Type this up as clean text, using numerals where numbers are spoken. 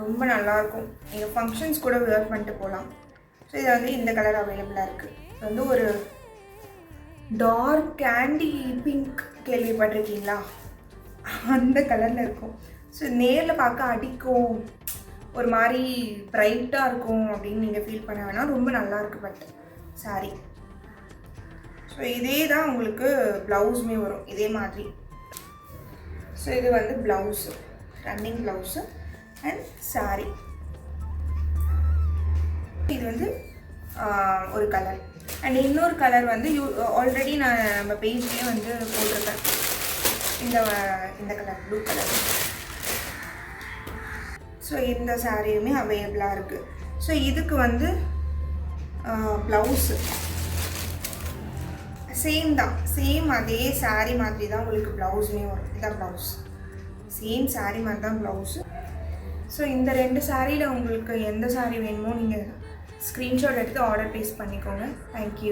ரொம்ப நல்லாயிருக்கும். நீங்கள் ஃபங்க்ஷன்ஸ் கூட வேர் பண்ணிட்டு போகலாம். ஸோ இது வந்து இந்த கலர் அவைலபிளாக இருக்குது. இது வந்து ஒரு டார்க் கேண்டி பிங்க் கேள்விப்பட்டிருக்கீங்களா? அந்த கலரில் இருக்கும். ஸோ நேரில் பார்க்க அடிக்கும், ஒரு மாதிரி ப்ரைட்டாக இருக்கும் அப்படின்னு நீங்கள் ஃபீல் பண்ண வேணாம். ரொம்ப நல்லாயிருக்கு பட் சாரீ. ஸோ இதே தான் உங்களுக்கு ப்ளவுஸுமே வரும் இதே மாதிரி. ஸோ இது வந்து blouse, running blouse and sari. இது வந்து ஒரு கலர். அண்ட் இன்னொரு கலர் வந்து ஆல்ரெடி நான் நம்ம பேஜ்லேயே வந்து போட்டிருக்கேன். இந்த கலர் ப்ளூ கலர். ஸோ இந்த சாரியுமே அவைலபிளாக இருக்குது. ஸோ இதுக்கு வந்து ப்ளவுஸு சேம் தான், சேம் அதே சாரீ மாதிரி தான் உங்களுக்கு ப்ளவுஸுமே வரும். இதுதான் ப்ளவுஸ், சேம் சாரீ மாதிரி தான் ப்ளவுஸு. ஸோ இந்த 2 சாரியில் உங்களுக்கு எந்த சாரீ வேணுமோ நீங்கள் ஸ்க்ரீன்ஷாட் எடுத்து ஆர்டர் ப்ளேஸ் பண்ணிக்கோங்க. தேங்க்யூ.